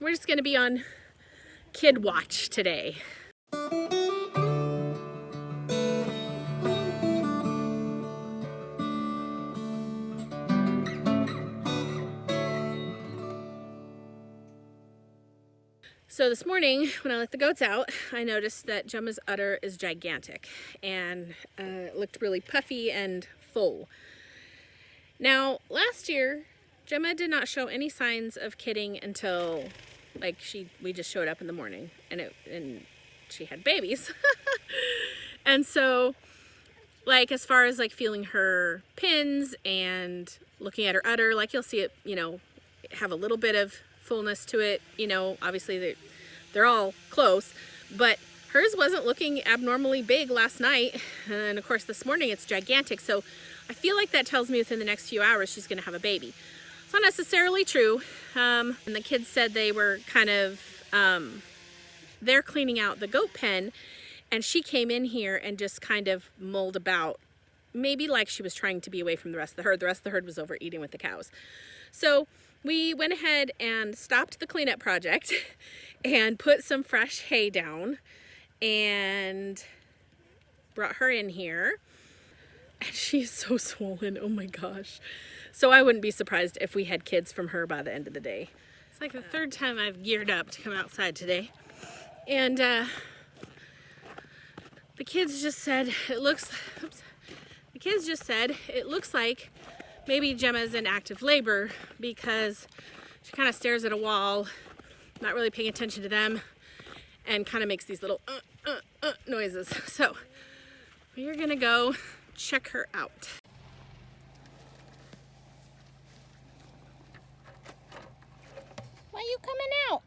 we're just gonna be on kid watch today. So this morning, when I let the goats out, I noticed that Gemma's udder is gigantic and it looked really puffy and full. Now, last year, Gemma did not show any signs of kidding until we just showed up in the morning and she had babies. And so as far as feeling her pins and looking at her udder, you'll see it, have a little bit of fullness to it, obviously they're all close, but hers wasn't looking abnormally big last night, and of course this morning it's gigantic. So I feel like that tells me within the next few hours she's gonna have a baby. It's not necessarily true. And the kids said they were kind of they're cleaning out the goat pen, and she came in here and just kind of mulled about, maybe she was trying to be away from the rest of the herd. The rest of the herd was over eating with the cows. So we went ahead and stopped the cleanup project and put some fresh hay down and brought her in here. And she's so swollen, oh my gosh. So I wouldn't be surprised if we had kids from her by the end of the day. It's the third time I've geared up to come outside today. And the kids just said it looks like maybe Gemma's in active labor, because she kind of stares at a wall, not really paying attention to them, and kind of makes these little noises. So we're gonna go check her out. Why are you coming out?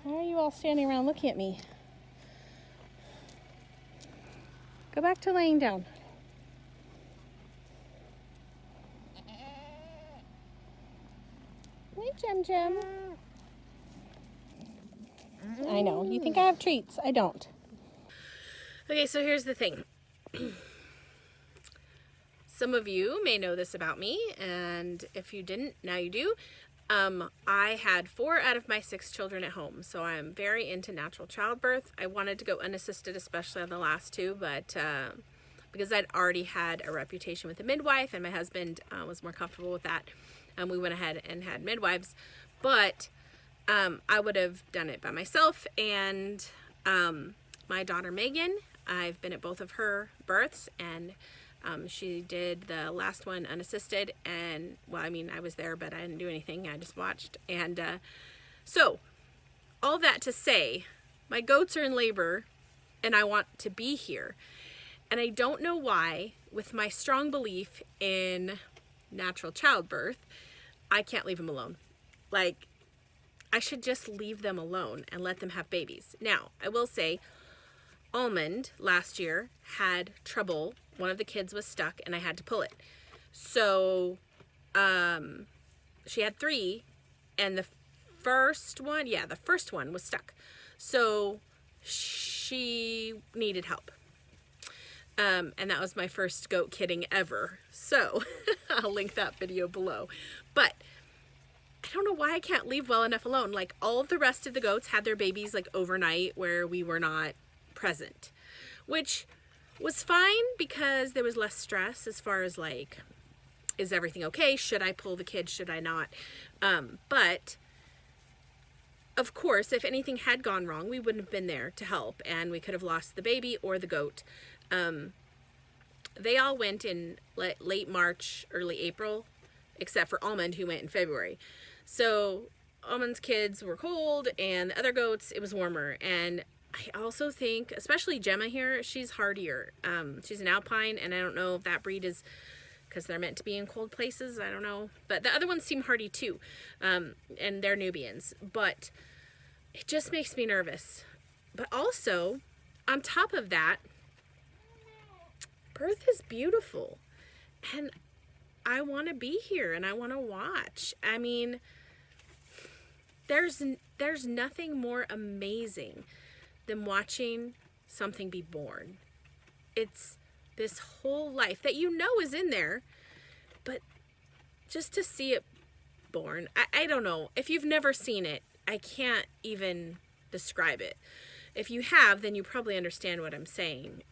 Why are you all standing around looking at me? Go back to laying down. Hey, Gem Gem. I know, you think I have treats. I don't. Okay, so here's the thing. Some of you may know this about me, and if you didn't, now you do. I had 4 out of my 6 children at home, so I'm very into natural childbirth. I wanted to go unassisted, especially on the last 2, but because I'd already had a reputation with a midwife, and my husband was more comfortable with that, we went ahead and had midwives. But I would have done it by myself, and my daughter Megan, I've been at both of her births, and she did the last one unassisted, and I was there, but I didn't do anything. I just watched. And so all that to say, my goats are in labor and I want to be here. And I don't know why, with my strong belief in natural childbirth, I can't leave them alone. I should just leave them alone and let them have babies. Now, I will say, Almond last year had trouble. One of the kids was stuck and I had to pull it. So she had 3, and the first one was stuck. So she needed help. And that was my first goat kidding ever. So I'll link that video below. But I don't know why I can't leave well enough alone. All of the rest of the goats had their babies overnight where we were not present, which was fine because there was less stress as far as is everything okay? Should I pull the kid? Should I not? But of course, if anything had gone wrong, we wouldn't have been there to help, and we could have lost the baby or the goat. They all went in late March, early April, except for Almond, who went in February. So Almond's kids were cold, and the other goats, it was warmer. And I also think, especially Gemma here, she's hardier. She's an Alpine, and I don't know if that breed is because they're meant to be in cold places. I don't know. But the other ones seem hardy too, and they're Nubians. But it just makes me nervous. But also, on top of that, birth is beautiful. And I want to be here, and I want to watch. There's nothing more amazing than watching something be born. It's this whole life that is in there, but just to see it born. I don't know. If you've never seen it, I can't even describe it. If you have, then you probably understand what I'm saying.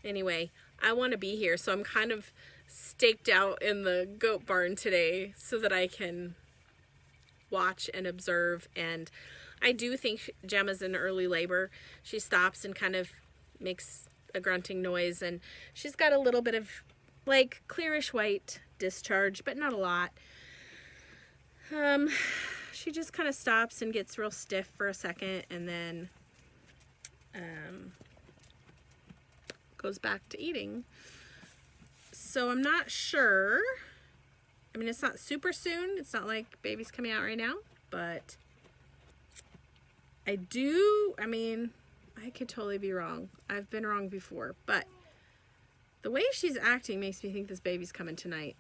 Anyway, I want to be here, so I'm kind of staked out in the goat barn today so that I can watch and observe. And I do think Gemma's in early labor. She stops and kind of makes a grunting noise, and she's got a little bit of like clearish white discharge, but not a lot. She just kind of stops and gets real stiff for a second, and then goes back to eating. So I'm not sure. I mean, it's not super soon. It's not like baby's coming out right now, but I mean, I could totally be wrong. I've been wrong before, but the way she's acting makes me think this baby's coming tonight.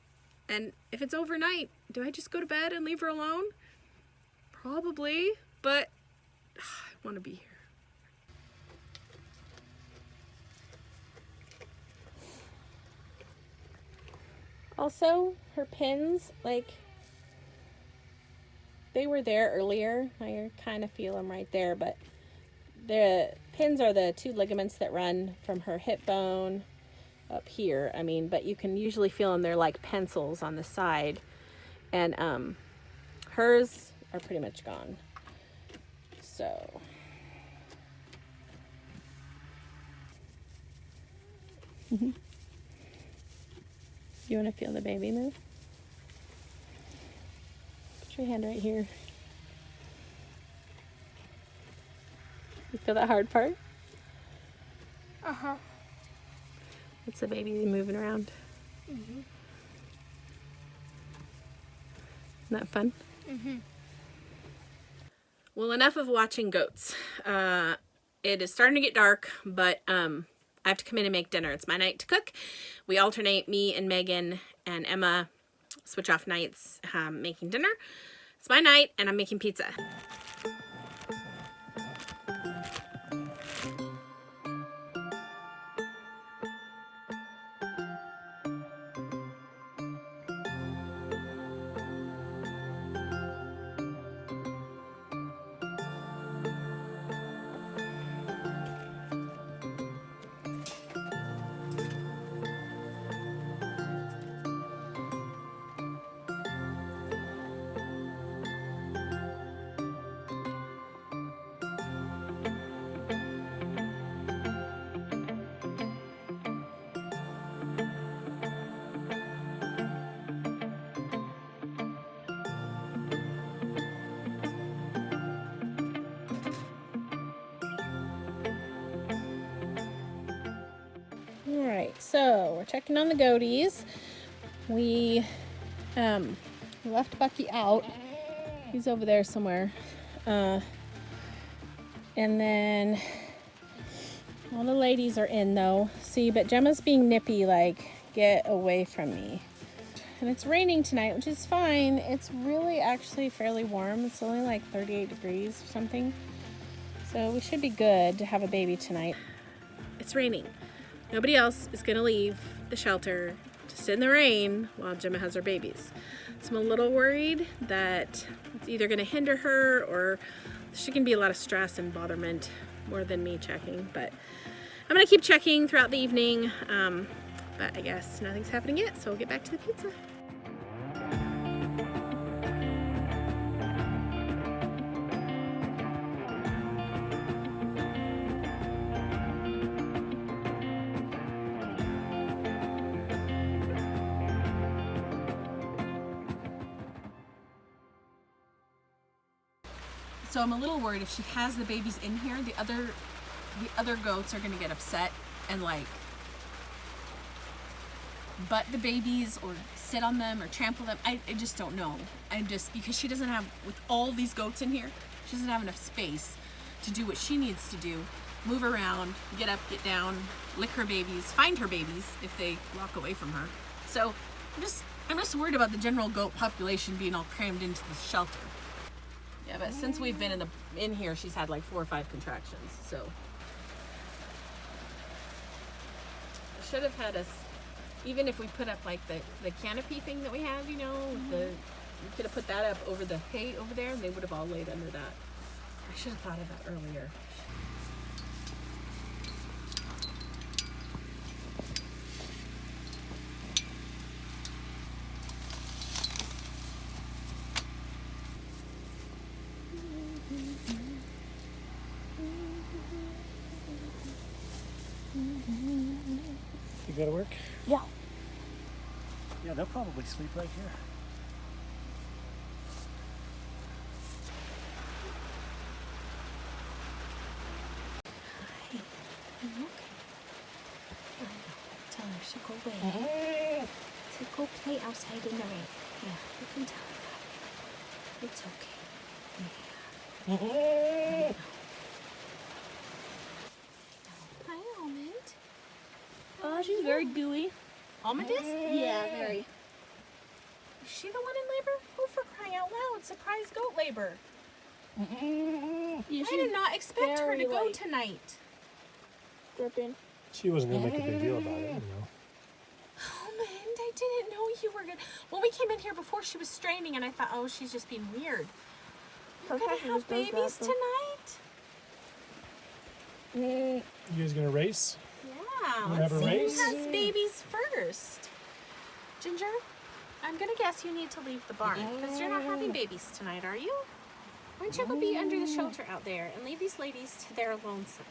And if it's overnight, do I just go to bed and leave her alone? Probably, but I want to be here. Also, her pins, like, they were there earlier. I kind of feel them right there, but the pins are the 2 ligaments that run from her hip bone up here. I mean, but you can usually feel them. They're like pencils on the side. And hers are pretty much gone. So you want to feel the baby move? Put your hand right here. You feel that hard part? Uh-huh. It's the baby moving around. Mm-hmm. Isn't that fun? Mm-hmm. Well, enough of watching goats. It is starting to get dark, but I have to come in and make dinner. It's my night to cook. We alternate, me and Megan and Emma switch off nights making dinner. It's my night, and I'm making pizza. Alright, so we're checking on the goaties. We left Bucky out. He's over there somewhere. And then all the ladies are in though. See, but Gemma's being nippy, like, get away from me. And it's raining tonight, which is fine. It's really actually fairly warm. It's only like 38 degrees or something. So we should be good to have a baby tonight. It's raining. Nobody else is gonna leave the shelter to sit in the rain while Gemma has her babies. So I'm a little worried that it's either gonna hinder her or she can be a lot of stress and botherment more than me checking. But I'm gonna keep checking throughout the evening. But I guess nothing's happening yet, so we'll get back to the pizza. So I'm a little worried if she has the babies in here, the other goats are gonna get upset and like butt the babies or sit on them or trample them. I just don't know. Because she doesn't have, with all these goats in here, she doesn't have enough space to do what she needs to do. Move around, get up, get down, lick her babies, find her babies if they walk away from her. So I'm just worried about the general goat population being all crammed into the shelter. Yeah, but since we've been in here, she's had like 4 or 5 contractions, so. I should have had us Even if we put up like the canopy thing that we have, you know, we could have put that up over the hay over there, and they would have all laid under that. I should have thought of that earlier. You go to work? Yeah. Yeah, they'll probably sleep right here. Tell her to go away. To go play outside in the rain. Yeah, you can tell her that. It's okay. Yeah. Hi, Almond. Oh, she's very gooey. Almond is? Yeah, very. Is she the one in labor? Oh, for crying out loud. Surprise goat labor. Yeah, I did not expect her to very go light. tonight. Dripping. She wasn't gonna make a big deal about it, you know. Almond, I didn't know you were good. When we came in here before, she was straining, and I thought, oh, she's just being weird. You're gonna Perfection have just does babies that, tonight? You guys gonna race? Yeah, Wanna let's have a see race? who has babies first. Ginger, I'm gonna guess you need to leave the barn because you're not having babies tonight, are you? Why don't you go be under the shelter out there and leave these ladies to their lonesome?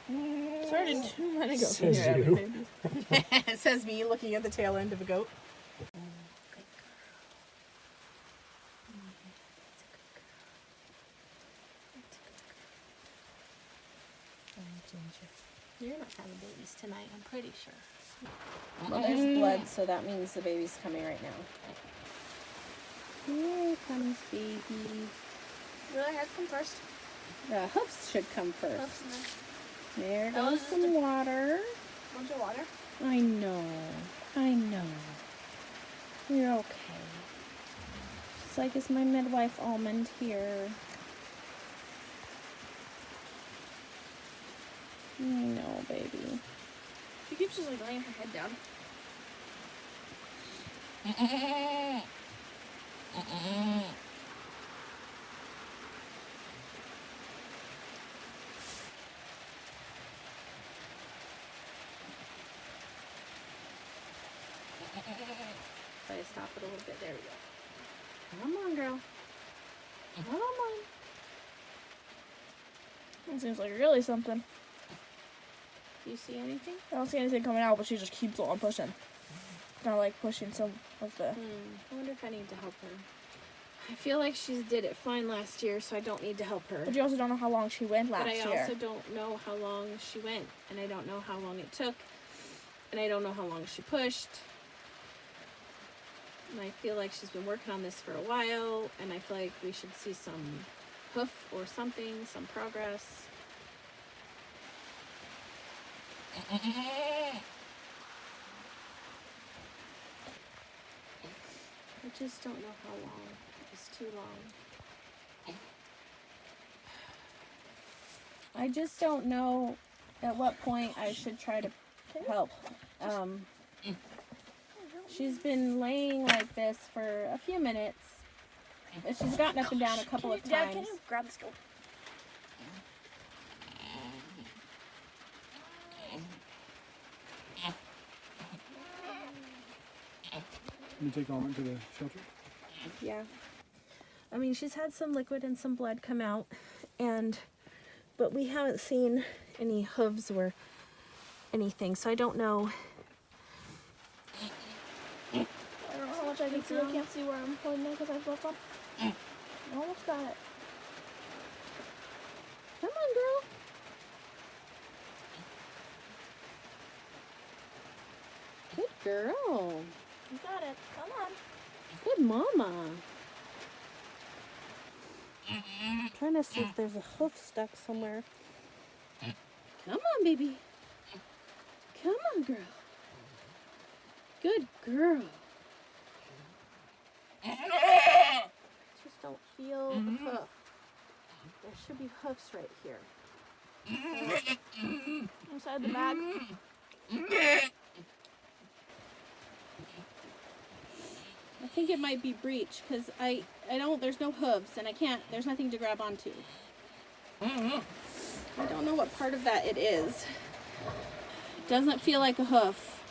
Sorry, didn't want to go. Says you. It says me looking at the tail end of a goat. You're not having babies tonight, I'm pretty sure. Well, there's blood, so that means the baby's coming right now. Here comes baby. Really, heads come first. The hoofs should come first. Oops, and then There Oh, goes this is some water. a bunch of water. I know. You're okay. Just like it's my midwife Almond here. I know, baby. She keeps just like laying her head down. Try to stop it a little bit. There we go. Come on, girl. Come on. It seems like really something. Do you see anything? I don't see anything coming out, but she just keeps on pushing. Kind of like pushing some of the. I wonder if I need to help her. I feel like she did it fine last year, so I don't need to help her. But you also don't know how long she went last But I year. also don't know how long she went, and I don't know how long it took, and I don't know how long she pushed. And I feel like she's been working on this for a while, and I feel like we should see some hoof or something, some progress. I just don't know how long. It's too long. I just don't know at what point I should try to help. She's been laying like this for a few minutes, but she's gotten up and down a couple of Dad, times. can you grab this goat? Can you take Almond to the shelter? Yeah. I mean, she's had some liquid and some blood come out, but we haven't seen any hooves or anything, so I don't know. I don't know how much I can see. I can't see where I'm holding it because I've left up. I almost got it. Come on, girl. Good girl. You got it. Come on. Good mama. Trying to see if there's a hoof stuck somewhere. Come on, baby. Come on, girl. Good girl. Just don't feel the hoof. There should be hoofs right here. Inside the bag. I think it might be Breech because I don't, there's no hooves and I can't, there's nothing to grab onto. I don't know what part of that it is. It doesn't feel like a hoof.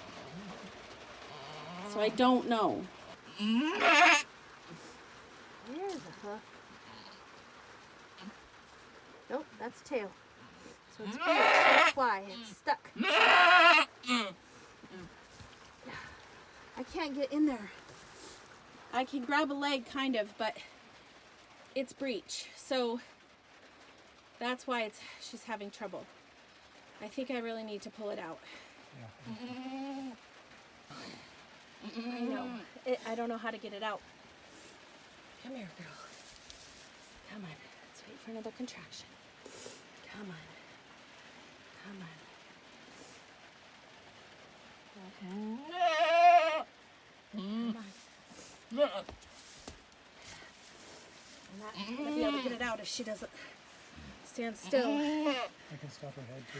So I don't know. There's a hoof. Nope, that's a tail. So it's Breech, that's why it's stuck. I can't get in there. I can grab a leg kind of, but it's Breech. So that's why she's having trouble. I think I really need to pull it out. Yeah. I know. I don't know how to get it out. Come here, girl. Come on. Let's wait for another contraction. Come on. Come on. Okay. Come on. I'm not going to be able to get it out if she doesn't stand still. I can stop her head too.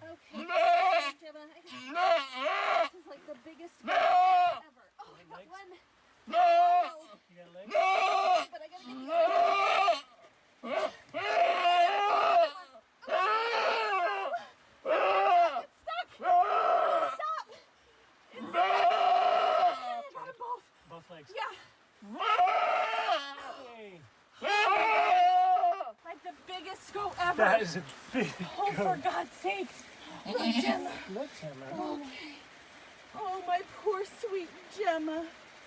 Okay. Gemma, this is like the biggest ever. Oh, I got one. You got a leg? But I gotta get the other. It's stuck. Stop. It's stuck. I got them both. Both legs. Yeah. Hey. Like the biggest goat ever. That is a big Oh, for goat. God's sake. Look, Gemma. Look, Gemma. Okay. Oh, my poor sweet Gemma.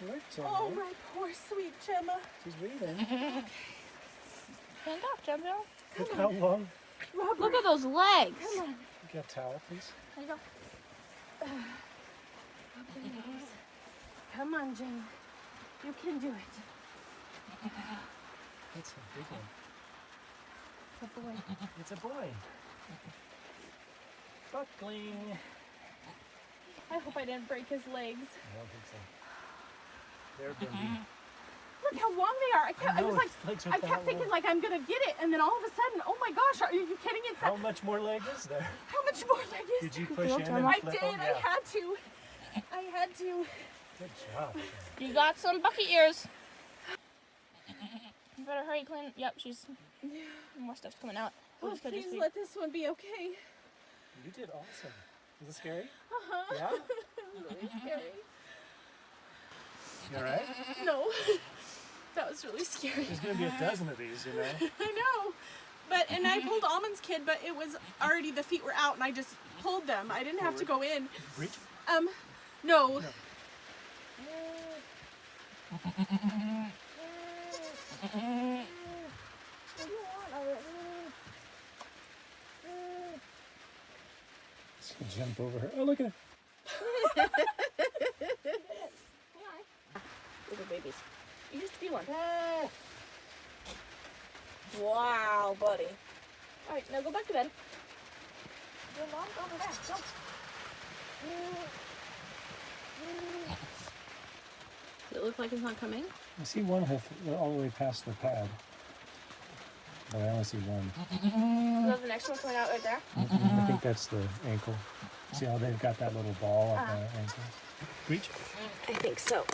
Look, Gemma. Oh, my poor sweet Gemma. She's breathing. Stand up, Gemma. Look how long. Rubber. Look at those legs. Come on. You got a towel, please. There you go. Come on, Gemma. You can do it. That's a big one. It's a boy. It's a boy. Buckling. I hope I didn't break his legs. I don't think so. They're bendy. Look how long they are. I know, was like, its legs are I that kept thinking long. like I'm gonna get it, and then all of a sudden, oh my gosh, are you kidding? It's How much more leg is there? how much more leg is Did you there? push in and I flip did. them? I Yeah. had to. I had to. Good job. You got some bucket ears. You better hurry clean. Yep, she's more stuff's coming out. Oh, This could just please be- let this one be okay. You did awesome. Is it scary? Uh-huh. Yeah? Really scary. You alright? No, that was really scary. There's gonna be a dozen of these, you know. I know. And I pulled Almond's kid, but it was already, the feet were out and I just pulled them. I didn't have to go in. Breech? No. Just jump over her. Oh, look at her. Little babies. You used to be one. Wow, buddy. All right, now go back to bed. Your mom, go over there. Go. Does it look like it's not coming? I see one hoof all the way past the pad. But I only see one. Is that the next one coming out right there? I think that's the ankle. See how they've got that little ball at the ankle? Breech? I think so.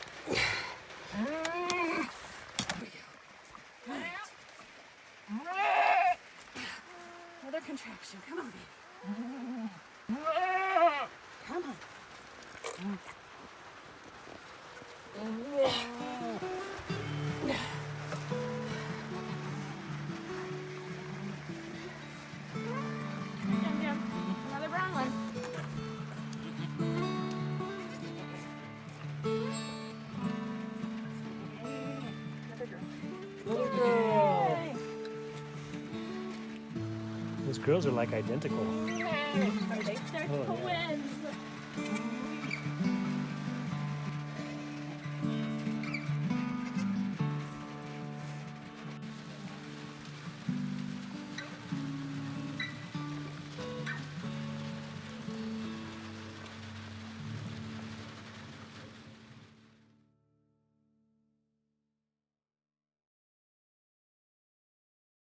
Another contraction. Come on, baby. Come on. Another brown one. Another girl. Little girl. Those girls are like identical. Are they? They're Oh, yeah. twins.